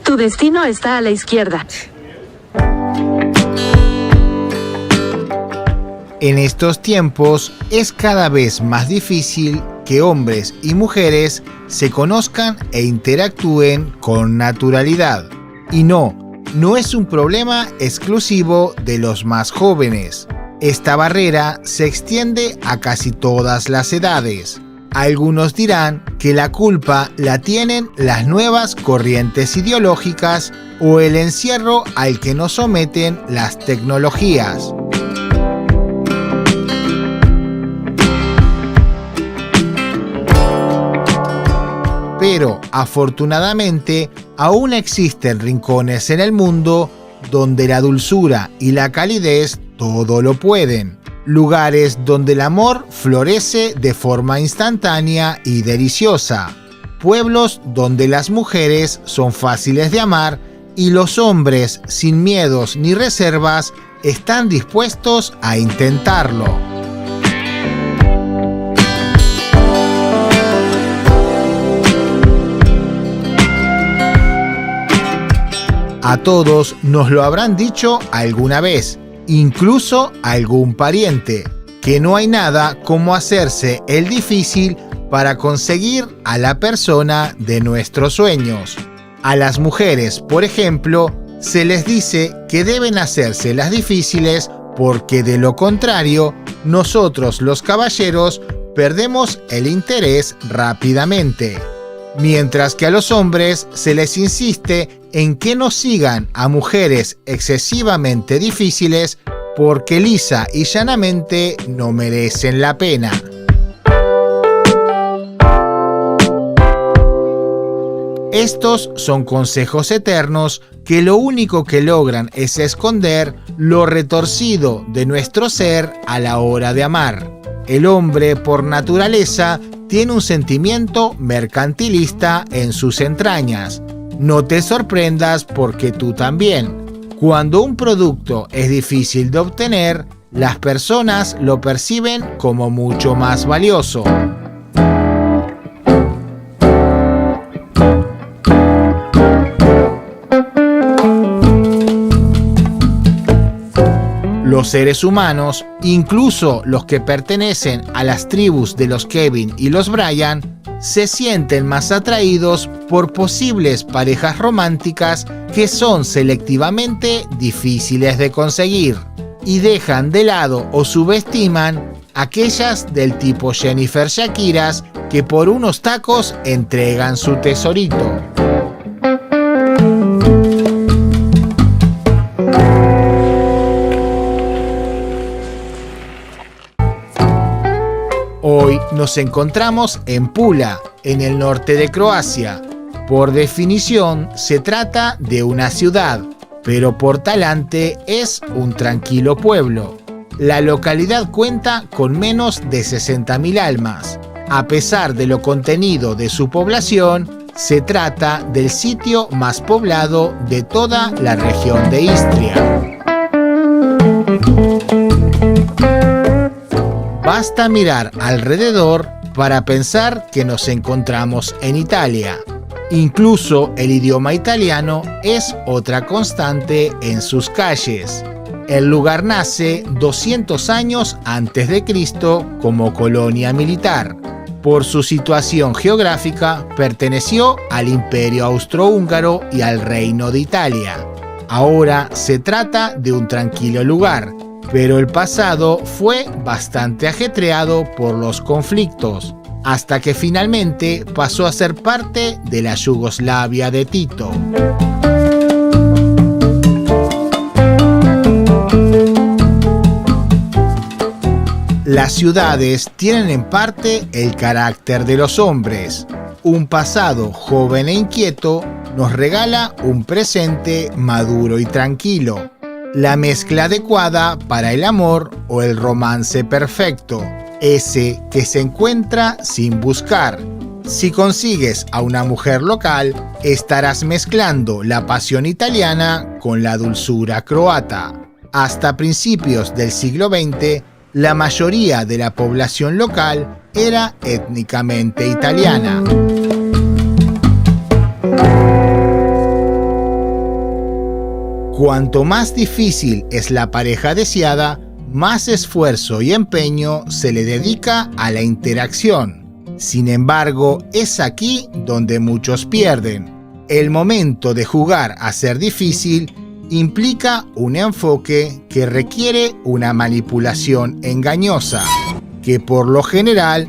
Tu destino está a la izquierda. En estos tiempos es cada vez más difícil que hombres y mujeres se conozcan e interactúen con naturalidad. Y no es un problema exclusivo de los más jóvenes. Esta barrera se extiende a casi todas las edades. Algunos dirán que la culpa la tienen las nuevas corrientes ideológicas o el encierro al que nos someten las tecnologías. Pero, afortunadamente, aún existen rincones en el mundo donde la dulzura y la calidez todo lo pueden. Lugares donde el amor florece de forma instantánea y deliciosa. Pueblos donde las mujeres son fáciles de amar y los hombres, sin miedos ni reservas, están dispuestos a intentarlo. A todos nos lo habrán dicho alguna vez, incluso algún pariente, que no hay nada como hacerse el difícil para conseguir a la persona de nuestros sueños. A las mujeres, por ejemplo, se les dice que deben hacerse las difíciles porque de lo contrario, nosotros los caballeros perdemos el interés rápidamente. Mientras que a los hombres se les insiste en que no sigan a mujeres excesivamente difíciles porque lisa y llanamente no merecen la pena. Estos son consejos eternos que lo único que logran es esconder lo retorcido de nuestro ser a la hora de amar. El hombre, por naturaleza, tiene un sentimiento mercantilista en sus entrañas. No te sorprendas porque tú también. Cuando un producto es difícil de obtener, las personas lo perciben como mucho más valioso. Los seres humanos, incluso los que pertenecen a las tribus de los Kevin y los Brian, se sienten más atraídos por posibles parejas románticas que son selectivamente difíciles de conseguir y dejan de lado o subestiman aquellas del tipo Jennifer Shakiras que por unos tacos entregan su tesorito. Hoy nos encontramos en Pula, en el norte de Croacia. Por definición, se trata de una ciudad, pero por talante es un tranquilo pueblo. La localidad cuenta con menos de 60.000 almas. A pesar de lo contenido de su población, se trata del sitio más poblado de toda la región de Istria. Basta mirar alrededor para pensar que nos encontramos en Italia. Incluso el idioma italiano es otra constante en sus calles. El lugar nace 200 años antes de Cristo como colonia militar. Por su situación geográfica, perteneció al Imperio Austrohúngaro y al Reino de Italia. Ahora se trata de un tranquilo lugar, pero el pasado fue bastante ajetreado por los conflictos, hasta que finalmente pasó a ser parte de la Yugoslavia de Tito. Las ciudades tienen en parte el carácter de los hombres. Un pasado joven e inquieto nos regala un presente maduro y tranquilo. La mezcla adecuada para el amor o el romance perfecto, ese que se encuentra sin buscar. Si consigues a una mujer local, estarás mezclando la pasión italiana con la dulzura croata. Hasta principios del siglo XX, la mayoría de la población local era étnicamente italiana. Cuanto más difícil es la pareja deseada, más esfuerzo y empeño se le dedica a la interacción. Sin embargo, es aquí donde muchos pierden. El momento de jugar a ser difícil implica un enfoque que requiere una manipulación engañosa, que por lo general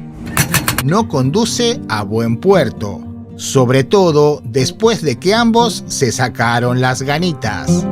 no conduce a buen puerto, sobre todo después de que ambos se sacaron las ganitas.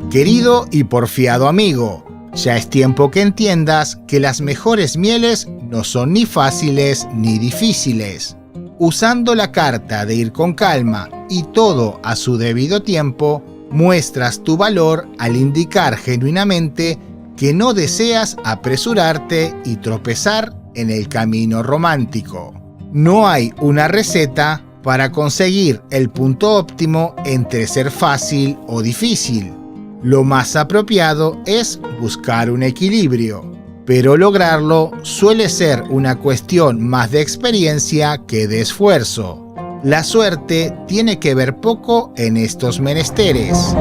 Querido y porfiado amigo, ya es tiempo que entiendas que las mejores mieles no son ni fáciles ni difíciles. Usando la carta de ir con calma y todo a su debido tiempo, muestras tu valor al indicar genuinamente que no deseas apresurarte y tropezar en el camino romántico. No hay una receta para conseguir el punto óptimo entre ser fácil o difícil. Lo más apropiado es buscar un equilibrio, pero lograrlo suele ser una cuestión más de experiencia que de esfuerzo. La suerte tiene que ver poco en estos menesteres.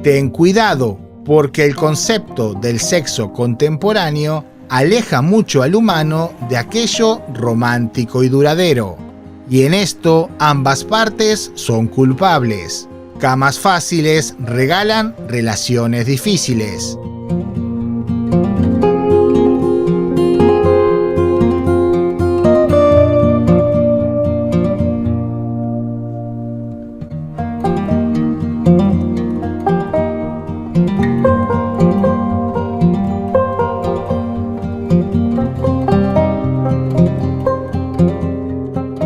Ten cuidado, porque el concepto del sexo contemporáneo aleja mucho al humano de aquello romántico y duradero. Y en esto ambas partes son culpables. Camas fáciles regalan relaciones difíciles.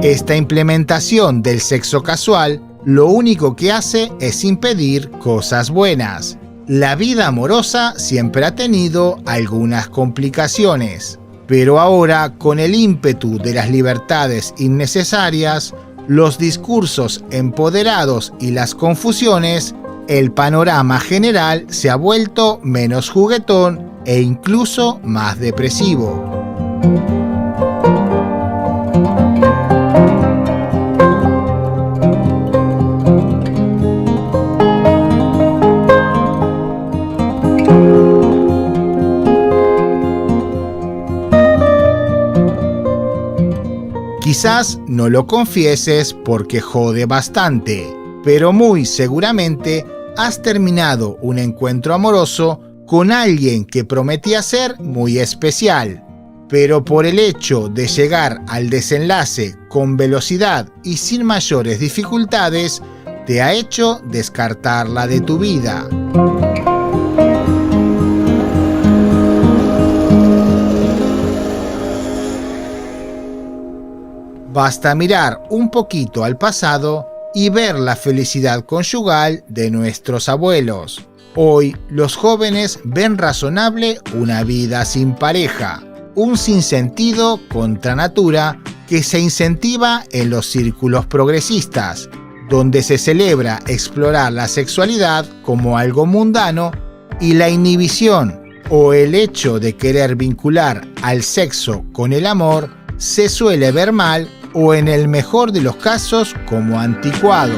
Esta implementación del sexo casual lo único que hace es impedir cosas buenas. La vida amorosa siempre ha tenido algunas complicaciones, pero ahora, con el ímpetu de las libertades innecesarias, los discursos empoderados y las confusiones, el panorama general se ha vuelto menos juguetón e incluso más depresivo. Quizás no lo confieses porque jode bastante, pero muy seguramente has terminado un encuentro amoroso con alguien que prometía ser muy especial, pero por el hecho de llegar al desenlace con velocidad y sin mayores dificultades, te ha hecho descartarla de tu vida. Basta mirar un poquito al pasado y ver la felicidad conyugal de nuestros abuelos. Hoy los jóvenes ven razonable una vida sin pareja, un sinsentido contra natura que se incentiva en los círculos progresistas, donde se celebra explorar la sexualidad como algo mundano y la inhibición o el hecho de querer vincular al sexo con el amor se suele ver mal o en el mejor de los casos como anticuado.